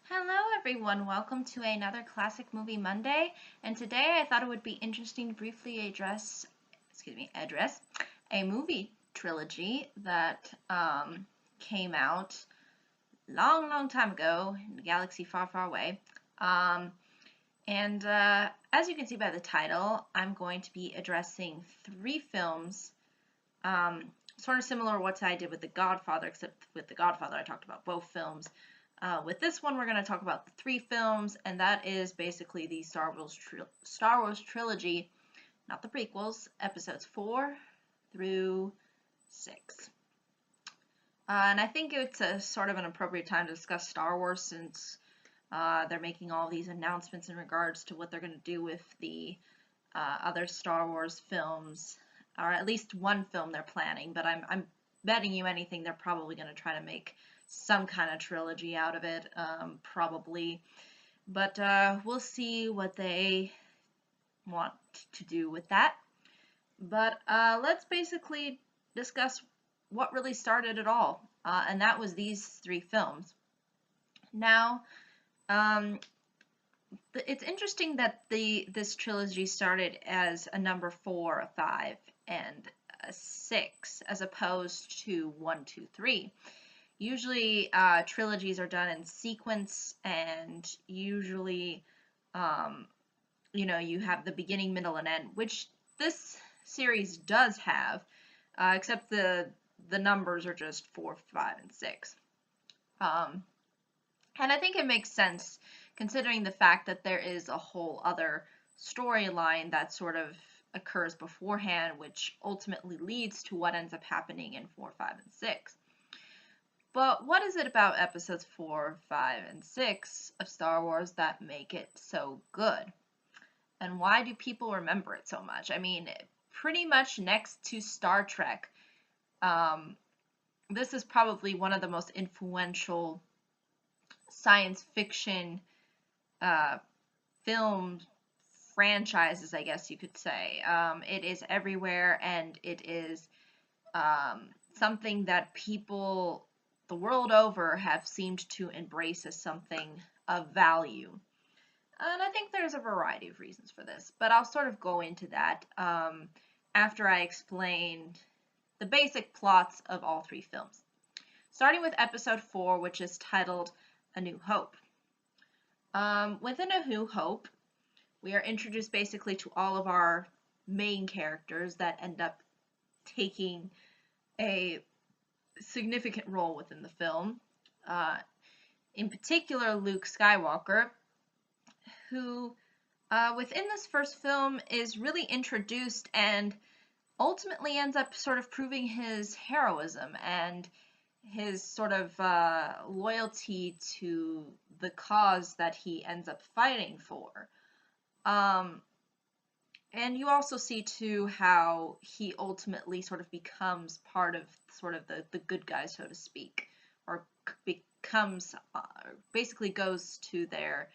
Hello everyone, welcome to another Classic Movie Monday, and today I thought it would be interesting to briefly address a movie trilogy that came out long time ago in a galaxy far away. And as you can see by the title, I'm going to be addressing three films, sort of similar to what I did with The Godfather, except with The Godfather I talked about both films. With this one, we're going to talk about the three films, and that is basically the Star Wars trilogy, not the prequels, episodes 4 through 6. And I think it's a sort of an appropriate time to discuss Star Wars since they're making all these announcements in regards to what they're going to do with the other Star Wars films, or at least one film they're planning. But I'm betting you anything they're probably going to try to make some kind of trilogy out of it, probably. But we'll see what they want to do with that. But let's basically discuss what really started it all, and that was these three films. Now, it's interesting that this trilogy started as a number 4, a 5, and a 6, as opposed to 1, 2, 3. Usually trilogies are done in sequence, and usually you have the beginning, middle, and end, which this series does have, except the numbers are just 4, 5, and 6. And I think it makes sense considering the fact that there is a whole other storyline that sort of occurs beforehand, which ultimately leads to what ends up happening in 4, 5, and 6. But what is it about episodes 4, 5, and 6 of Star Wars that make it so good? And why do people remember it so much? I mean, pretty much next to Star Trek, this is probably one of the most influential science fiction film franchises, I guess you could say. It is everywhere, and it is something that people the world over have seemed to embrace as something of value. And I think there's a variety of reasons for this, but I'll sort of go into that after I explain the basic plots of all three films. Starting with episode 4, which is titled A New Hope. Within A New Hope, we are introduced basically to all of our main characters that end up taking a significant role within the film. In particular, Luke Skywalker, who within this first film is really introduced and ultimately ends up sort of proving his heroism and his sort of loyalty to the cause that he ends up fighting for. And you also see too how he ultimately sort of becomes part of sort of the good guys, so to speak, or becomes basically goes to their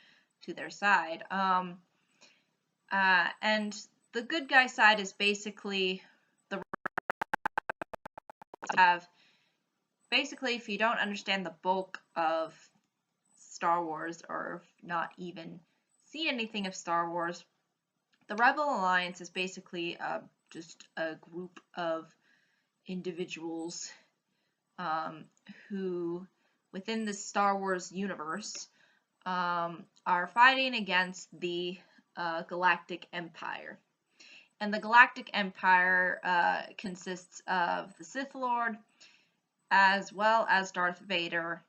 side. And the good guy side is basically the have basically, if you don't understand the bulk of Star Wars, or not even see anything of Star Wars, the Rebel Alliance is basically just a group of individuals who, within the Star Wars universe, are fighting against the Galactic Empire. And the Galactic Empire consists of the Sith Lord, as well as Darth Vader,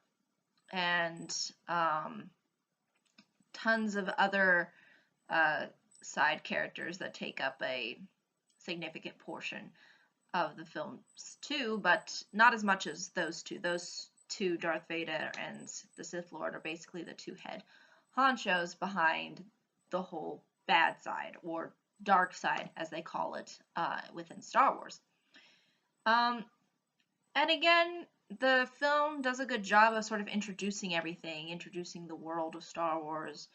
and tons of other side characters that take up a significant portion of the films too, but not as much as those two. Those two, Darth Vader and the Sith Lord, are basically the two head honchos behind the whole bad side, or dark side as they call it within Star Wars. And again, the film does a good job of sort of introducing everything, introducing the world of Star Wars,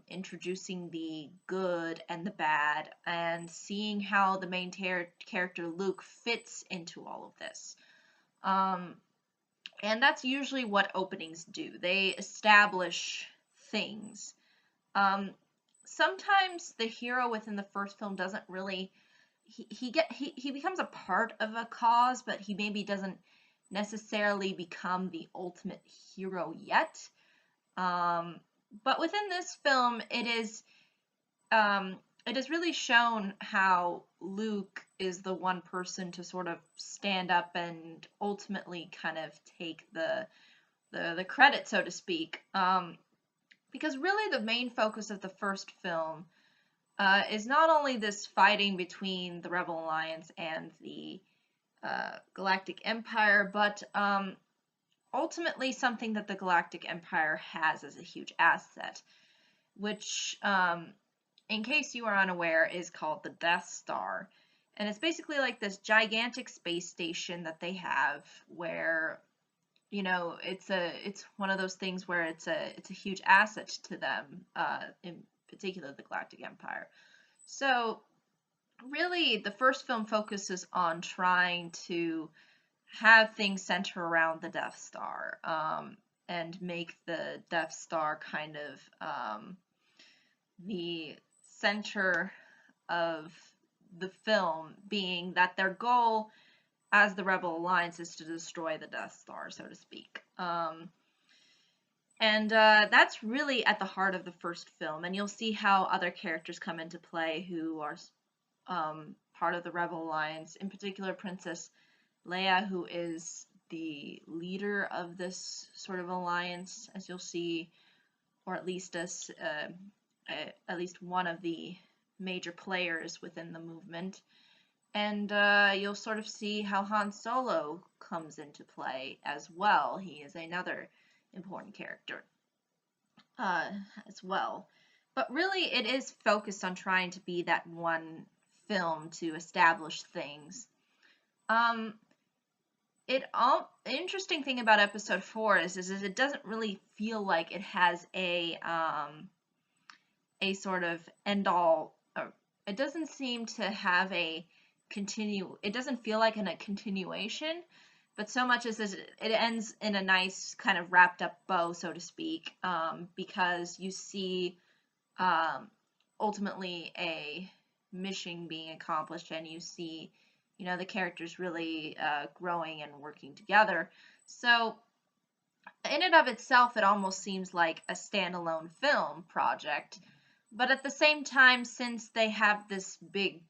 introducing the good and the bad, and seeing how the main character Luke fits into all of this. And that's usually what openings do. They establish things. Um, Sometimes the hero within the first film doesn't really he becomes a part of a cause, but he maybe doesn't necessarily become the ultimate hero yet. Um, but within this film, um, it is really shown how Luke is the one person to sort of stand up and ultimately kind of take the credit, so to speak. Because really the main focus of the first film is not only this fighting between the Rebel Alliance and the Galactic Empire, but ultimately something that the Galactic Empire has as a huge asset, which, in case you are unaware, is called the Death Star. And it's basically like this gigantic space station that they have where, it's one of those things where it's a huge asset to them, in particular the Galactic Empire. So really the first film focuses on trying to have things center around the Death Star, and make the Death Star kind of the center of the film, being that their goal as the Rebel Alliance is to destroy the Death Star, so to speak. And that's really at the heart of the first film, and you'll see how other characters come into play who are part of the Rebel Alliance, in particular Princess Leia, who is the leader of this sort of alliance, as you'll see, or at least at least one of the major players within the movement. And you'll sort of see how Han Solo comes into play as well. He is another important character as well. But really, it is focused on trying to be that one film to establish things. The interesting thing about Episode 4 is it doesn't really feel like it has a sort of end all. It doesn't seem to have a it doesn't feel like a continuation, but so much as it ends in a nice kind of wrapped up bow, so to speak, because you see ultimately a mission being accomplished, and you see the characters really growing and working together. So in and of itself, it almost seems like a standalone film project, but at the same time, since they have this big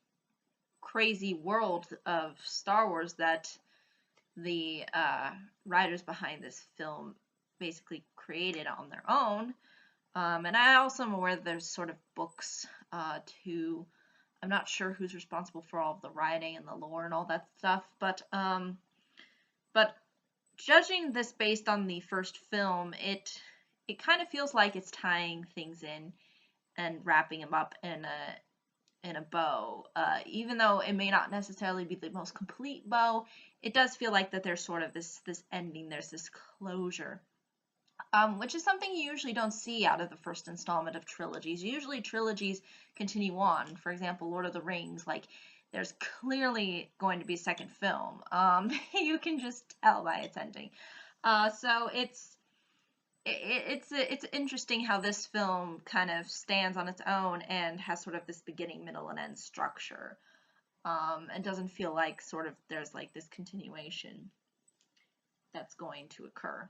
crazy world of Star Wars that the writers behind this film basically created on their own. And I also am aware that there's sort of books I'm not sure who's responsible for all of the writing and the lore and all that stuff, but judging this based on the first film, it kind of feels like it's tying things in and wrapping them up in a bow. Even though it may not necessarily be the most complete bow, it does feel like that there's sort of this ending, there's this closure, which is something you usually don't see out of the first installment of trilogies. Usually trilogies continue on. For example, Lord of the Rings, like there's clearly going to be a second film. You can just tell by its ending. So it's interesting how this film kind of stands on its own and has sort of this beginning, middle, and end structure. And doesn't feel like sort of there's like this continuation that's going to occur.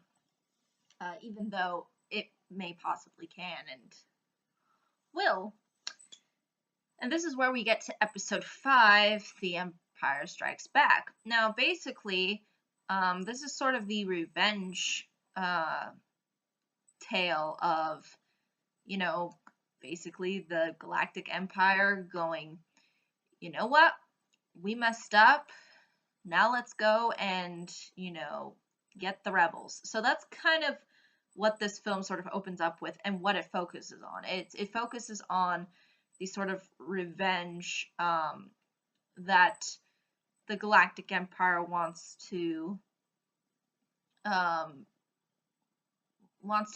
Even though it may possibly can and will. And this is where we get to episode 5, The Empire Strikes Back. Now, basically, this is sort of the revenge tale of, basically the Galactic Empire going, you know what, we messed up, now let's go and, get the rebels. So that's kind of what this film sort of opens up with and what it focuses on. It focuses on the sort of revenge that the Galactic Empire wants to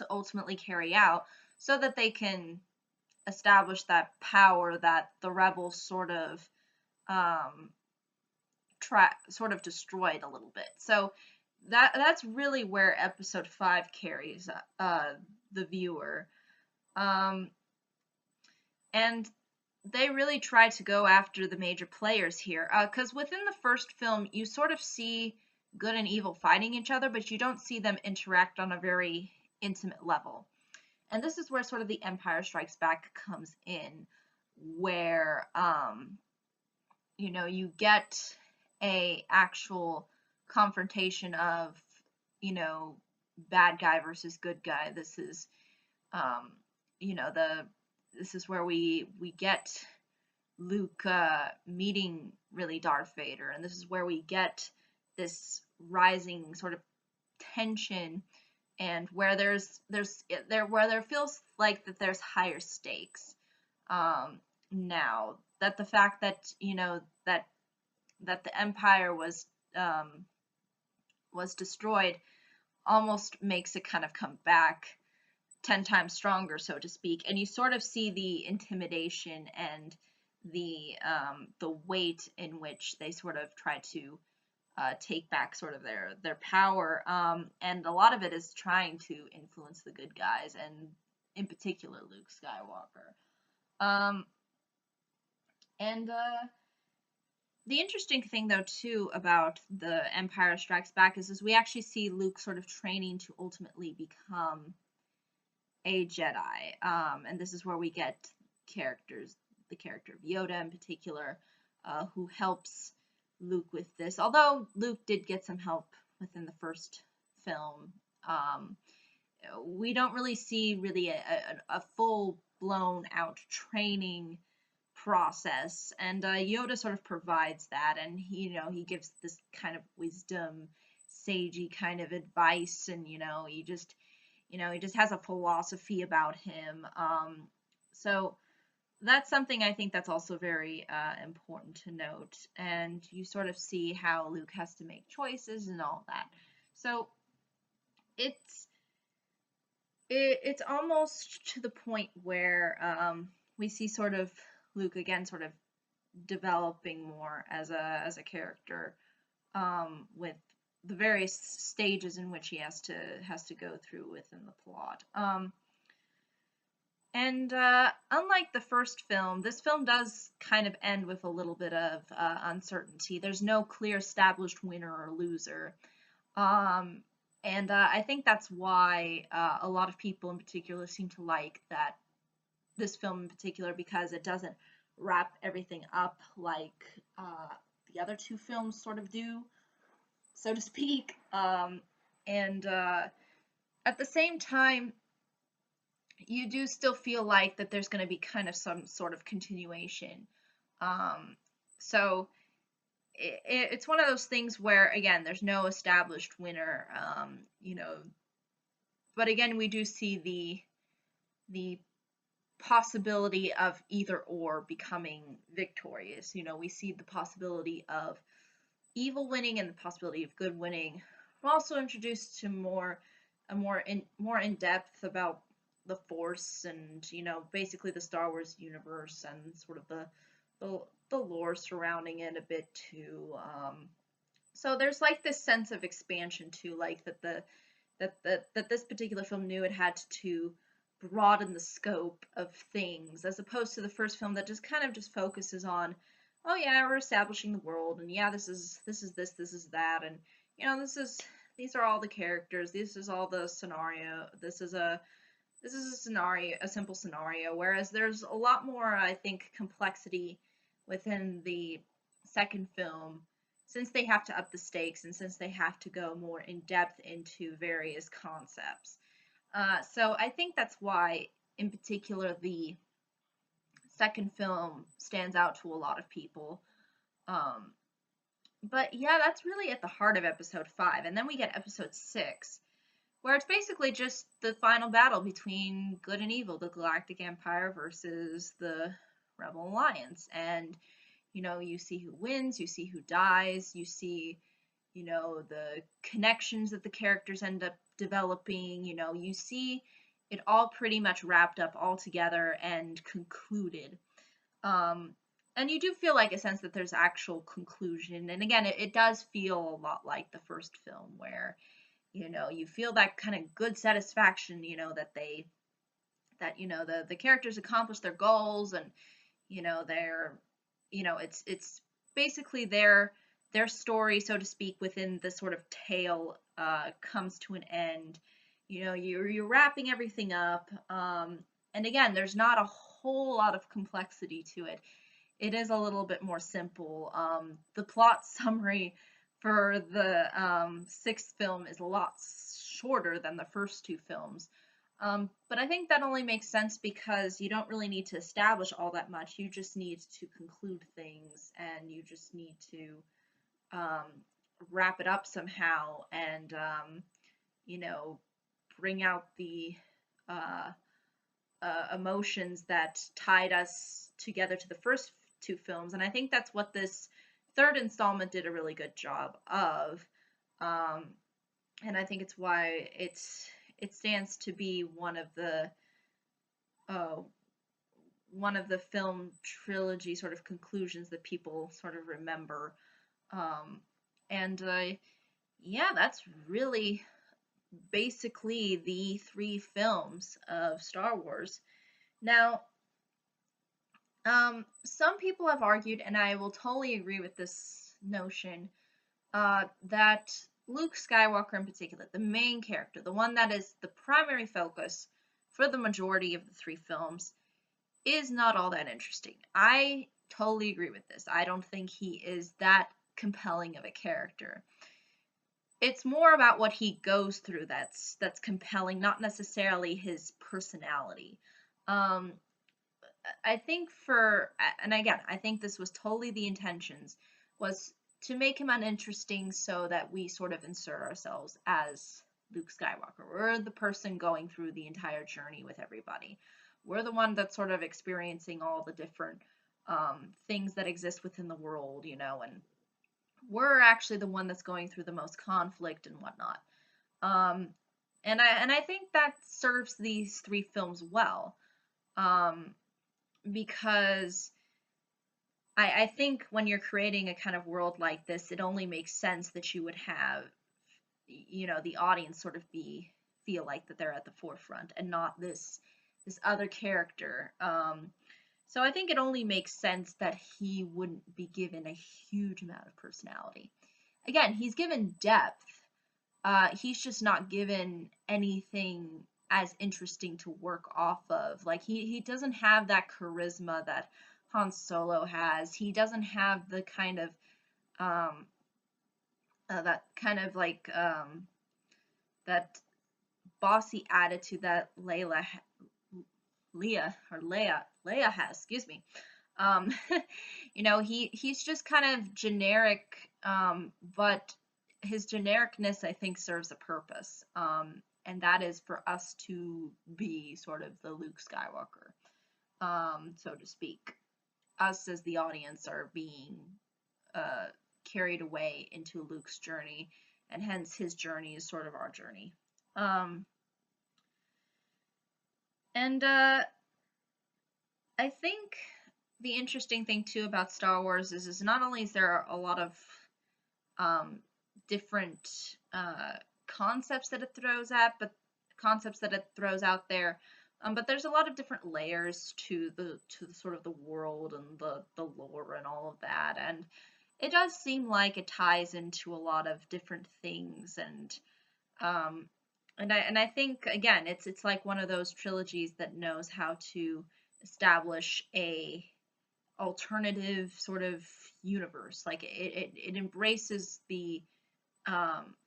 ultimately carry out, so that they can establish that power that the rebels sort of destroyed a little bit. So that's really where episode 5 carries the viewer. Um, and they really try to go after the major players here, because within the first film you sort of see good and evil fighting each other, but you don't see them interact on a very intimate level. And this is where sort of the Empire Strikes Back comes in, where you get a actual confrontation of, you know, bad guy versus good guy. This is um, the this is where we get Luke meeting really Darth Vader, and this is where we get this rising sort of tension, and where there feels like that there's higher stakes. Now that the fact that that the Empire was destroyed almost makes it kind of come back 10 times stronger, so to speak, and you sort of see the intimidation and the weight in which they sort of try to take back sort of their power, and a lot of it is trying to influence the good guys, and in particular Luke Skywalker. And the interesting thing, though, too, about the Empire Strikes Back is we actually see Luke sort of training to ultimately become a Jedi. And this is where we get the character of Yoda in particular, who helps Luke with this. Although Luke did get some help within the first film, we don't really see a full blown out training process, and Yoda sort of provides that, and he gives this kind of wisdom, sagey kind of advice, and he just has a philosophy about him. So that's something I think that's also very important to note, and you sort of see how Luke has to make choices and all that. So it's it's almost to the point where we see sort of Luke again sort of developing more as a character, with the various stages in which he has to go through within the plot. And unlike the first film, this film does kind of end with a little bit of uncertainty. There's no clear established winner or loser. And I think that's why a lot of people in particular seem to like this film in particular, because it doesn't wrap everything up like the other two films sort of do, so to speak. And at the same time, you do still feel like that there's going to be kind of some sort of continuation. So it's one of those things where, again, there's no established winner, but again, we do see the possibility of either or becoming victorious. We see the possibility of evil winning and the possibility of good winning. We're also introduced to more in depth about the Force, and basically the Star Wars universe, and sort of the lore surrounding it a bit too. So there's like this sense of expansion too, like that this particular film knew it had to broaden the scope of things, as opposed to the first film that just kind of just focuses on, oh yeah, we're establishing the world, and yeah, this is this is that, and these are all the characters, this is all the scenario, this is a scenario, a simple scenario, whereas there's a lot more, I think, complexity within the second film, since they have to up the stakes and since they have to go more in depth into various concepts. So I think that's why, in particular, the second film stands out to a lot of people. Um, but yeah, that's really at the heart of episode 5. And then we get episode 6, where it's basically just the final battle between good and evil, the Galactic Empire versus the Rebel Alliance. And, you see who wins, you see who dies, you see, the connections that the characters end up developing, you see it all pretty much wrapped up all together and concluded. and you do feel like a sense that there's actual conclusion. And again, it does feel a lot like the first film, where you feel that kind of good satisfaction, that the characters accomplish their goals, and they're it's basically their story, so to speak, within the sort of tale comes to an end. You're wrapping everything up, and again, there's not a whole lot of complexity to it. It is a little bit more simple. The plot summary for the sixth film is a lot shorter than the first two films. But I think that only makes sense because you don't really need to establish all that much. You just need to conclude things, and you just need to um, wrap it up somehow, and bring out the uh, emotions that tied us together to the first two films. And I think that's what this third installment did a really good job of. Um, and I think it's why it stands to be uh, one of the film trilogy sort of conclusions that people sort of remember. Um, and yeah, that's really basically the three films of Star Wars. Now, some people have argued, and I will totally agree with this notion, that Luke Skywalker in particular, the main character, the one that is the primary focus for the majority of the three films, is not all that interesting. I totally agree with this. I don't think he is that compelling of a character. It's more about what he goes through that's compelling, not necessarily his personality. Um, I think and again, I think this was totally the intentions, was to make him uninteresting so that we sort of insert ourselves as Luke Skywalker. We're the person going through the entire journey with everybody. We're the one that's sort of experiencing all the different things that exist within the world, and we're actually the one that's going through the most conflict and whatnot. Um, and I think that serves these three films well. Because I think when you're creating a kind of world like this, it only makes sense that you would have, the audience sort of feel like that they're at the forefront and not this other character. So I think it only makes sense that he wouldn't be given a huge amount of personality. Again, he's given depth. He's just not given anything as interesting to work off of. Like he doesn't have that charisma that Han Solo has. He doesn't have the kind of um, that kind of like that bossy attitude that Leia has. Excuse me. Um, he's just kind of generic, but his genericness, I think, serves a purpose, and that is for us to be sort of the Luke Skywalker, so to speak. Us as the audience are being uh, carried away into Luke's journey, and hence his journey is sort of our journey. And I think the interesting thing too about Star Wars is not only is there a lot of different concepts that it throws out there, but there's a lot of different layers to the sort of the world and the lore and all of that, and it does seem like it ties into a lot of different things, um, and I think again it's like one of those trilogies that knows how to establish a alternative sort of universe. Like it embraces the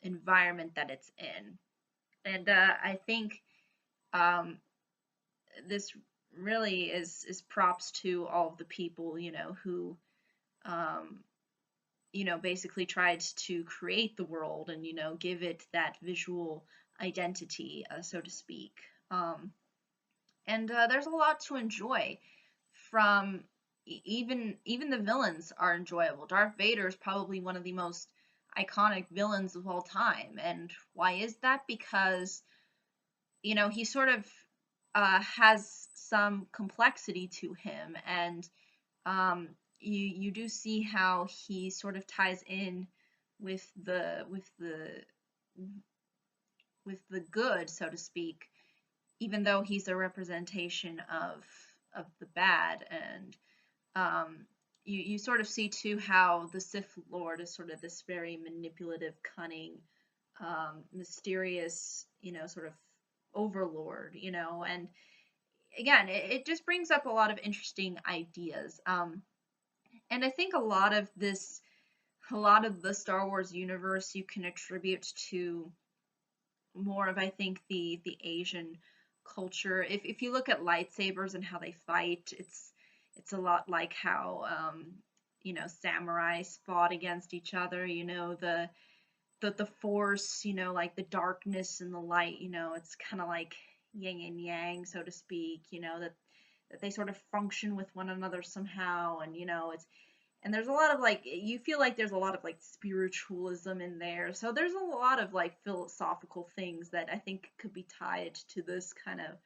environment that it's in, and I think um, this really is props to all of the people who um, basically tried to create the world and give it that visual identity, so to speak. And there's a lot to enjoy from even the villains are enjoyable. Darth Vader is probably one of the most iconic villains of all time. And why is that? Because he sort of has some complexity to him, and you do see how he sort of ties in with the good, so to speak, even though he's a representation of the bad. And you sort of see too how the Sith Lord is sort of this very manipulative, cunning, mysterious, sort of overlord, and again, it just brings up a lot of interesting ideas. And I think a lot of the Star Wars universe you can attribute to more of, I think, the Asian culture. If you look at lightsabers and how they fight, it's a lot like how samurais fought against each other. The force, like the darkness and the light. It's kind of like yin and yang, so to speak. That they sort of function with one another somehow, and there's a lot of like, you feel like there's a lot of like spiritualism in there. So there's a lot of like philosophical things that I think could be tied to this kind of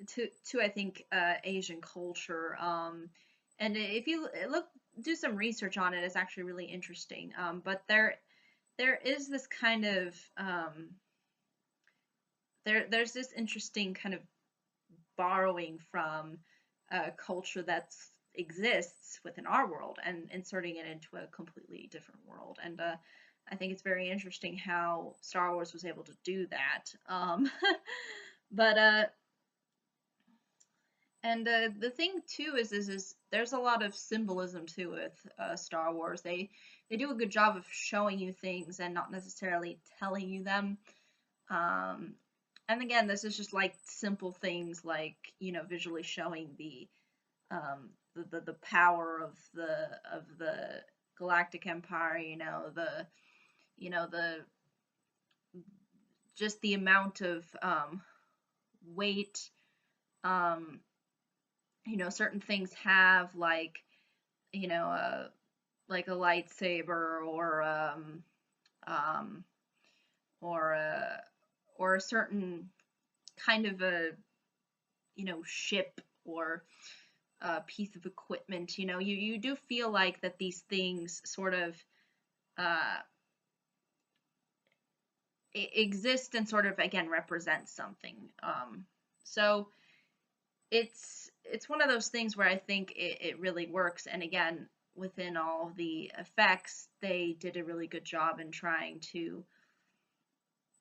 to I think Asian culture. And if you do some research on it, it's actually really interesting. But there is this kind of there's this interesting kind of borrowing from a culture that exists within our world and inserting it into a completely different world. And I think it's very interesting how Star Wars was able to do that. But and the thing too is there's a lot of symbolism to with Star Wars. They do a good job of showing you things and not necessarily telling you them. And again, this is just like simple things like visually showing the power of the Galactic Empire. The just the amount of weight. Certain things have like a lightsaber um, or a certain kind of a ship or a piece of equipment. You do feel like that these things sort of uh, exist and sort of again represent something. So it's one of those things where I think it really works. And again, within all of the effects, they did a really good job in trying to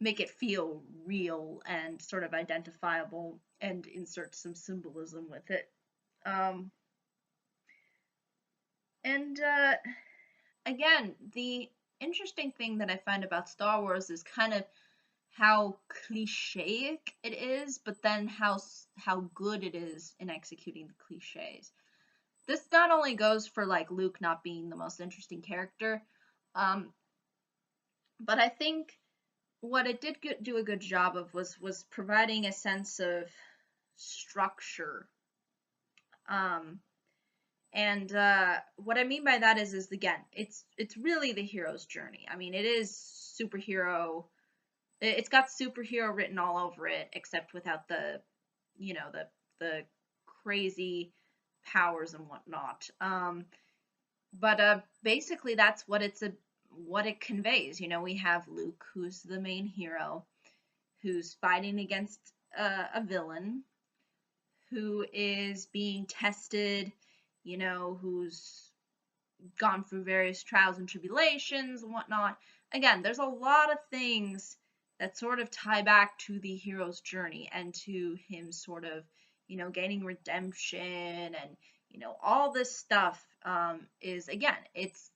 make it feel real and sort of identifiable and insert some symbolism with it. And again, the interesting thing that I find about Star Wars is kind of how clichéic it is, but then how good it is in executing the cliches. This not only goes for like Luke not being the most interesting character, but I think what it did do a good job of was providing a sense of structure. And what I mean by that is again, it's really the hero's journey. I mean, it is superhero. It's got superhero written all over it, except without the the crazy powers and whatnot. But basically, that's what what it conveys. We have Luke, who's the main hero, who's fighting against a villain, who is being tested, who's gone through various trials and tribulations and whatnot. Again, there's a lot of things that sort of tie back to the hero's journey and to him sort of, gaining redemption and, all this stuff is, again, it's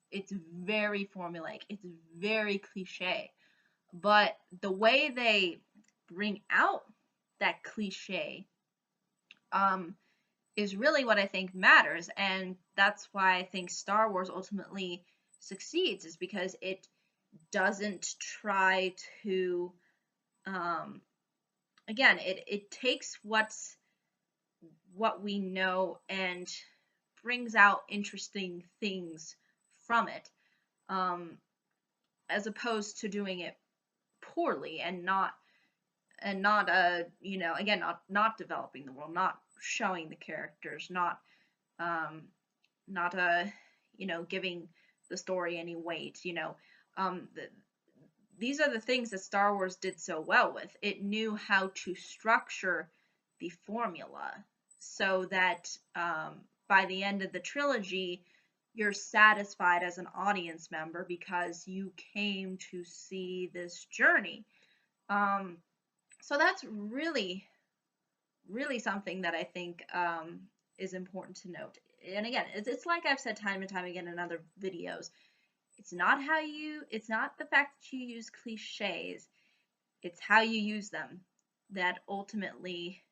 very formulaic. It's very cliche. But the way they bring out that cliche is really what I think matters. And that's why I think Star Wars ultimately succeeds, is because it doesn't try to, again, it takes what we know and brings out interesting things from it, as opposed to doing it poorly and not again, not developing the world, not showing the characters, not not giving the story any weight. These are the things that Star Wars did so well with. It knew how to structure the formula so that by the end of the trilogy, you're satisfied as an audience member because you came to see this journey. So that's really, really something that I think is important to note. And again, it's like I've said time and time again in other videos. It's not the fact that you use cliches, it's how you use them that ultimately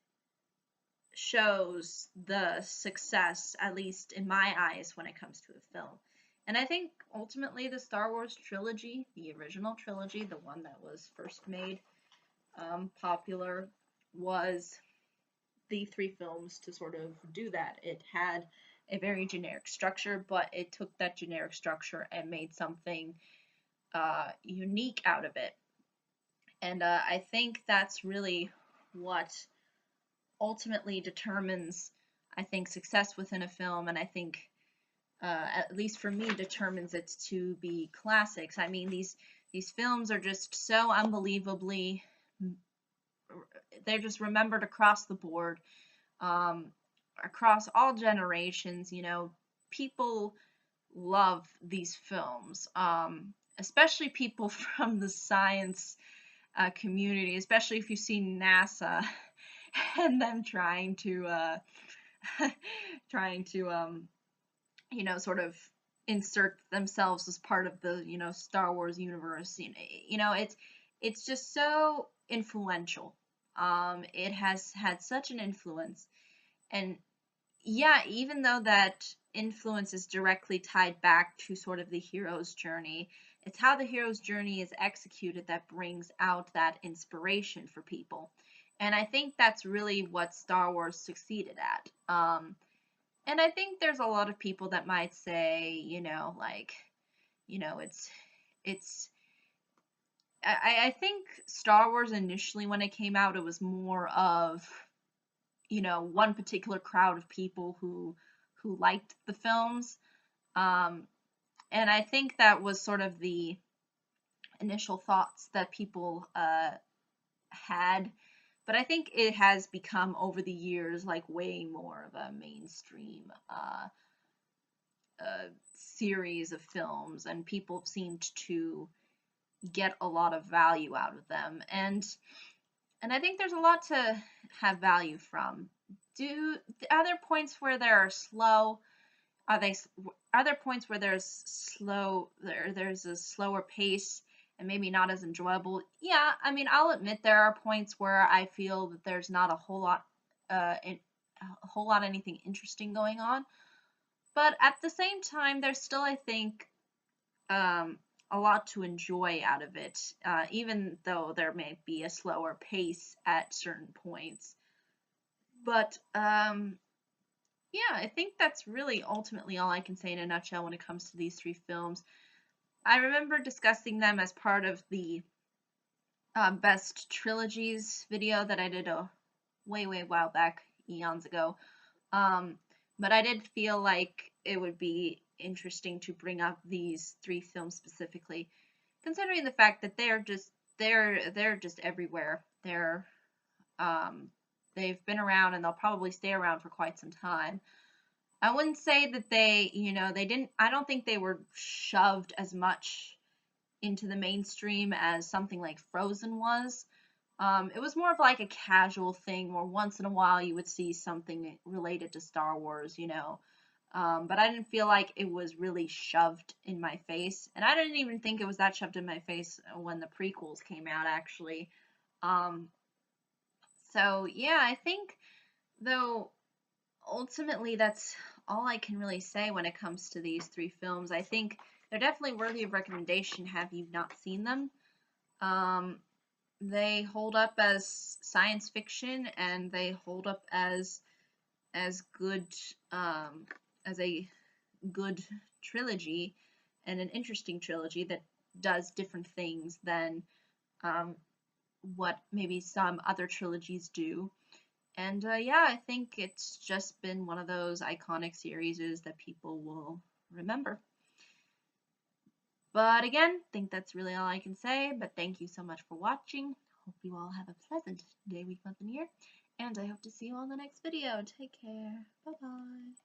shows the success, at least in my eyes, when it comes to a film. And I think ultimately the Star Wars trilogy, the original trilogy, the one that was first made popular, was the 3 films to sort of do that. It had a very generic structure, but it took that generic structure and made something unique out of it. And I think that's really what ultimately determines, I think, success within a film, and I think, at least for me, determines it to be classics. I mean, these films are just so unbelievably, they're just remembered across the board, across all generations. People love these films, especially people from the science community, especially if you've seen NASA and them trying to sort of insert themselves as part of the Star Wars universe. It's just so influential. It has had such an influence, and yeah, even though that influence is directly tied back to sort of the hero's journey, it's how the hero's journey is executed that brings out that inspiration for people. And I think that's really what Star Wars succeeded at. And I think there's a lot of people that might say, it's. I think Star Wars initially, when it came out, it was more of, one particular crowd of people who liked the films. And I think that was sort of the initial thoughts that people had. But I think it has become over the years like way more of a mainstream series of films, and people seemed to get a lot of value out of them. And I think there's a lot to have value from. Are there points where they're slow? Are there points where there's a slower pace and maybe not as enjoyable? Yeah, I mean, I'll admit there are points where I feel that there's not a whole lot anything interesting going on. But at the same time, there's still, I think, a lot to enjoy out of it, even though there may be a slower pace at certain points. But yeah, I think that's really ultimately all I can say in a nutshell when it comes to these 3 films. I remember discussing them as part of the best trilogies video that I did a way while back, eons ago. But I did feel like it would be interesting to bring up these 3 films specifically, considering the fact that they're just everywhere. They've been around and they'll probably stay around for quite some time. I wouldn't say that I don't think they were shoved as much into the mainstream as something like Frozen was. It was more of like a casual thing where once in a while you would see something related to Star Wars, but I didn't feel like it was really shoved in my face. And I didn't even think it was that shoved in my face when the prequels came out, actually. So yeah, I think, though, ultimately that's all I can really say when it comes to these 3 films. I think they're definitely worthy of recommendation have you not seen them. They hold up as science fiction, and they hold up as good, as a good trilogy, and an interesting trilogy that does different things than what maybe some other trilogies do. And yeah, I think it's just been one of those iconic series that people will remember. But again, I think that's really all I can say. But thank you so much for watching. Hope you all have a pleasant day, week, month, and year. And I hope to see you on the next video. Take care. Bye-bye.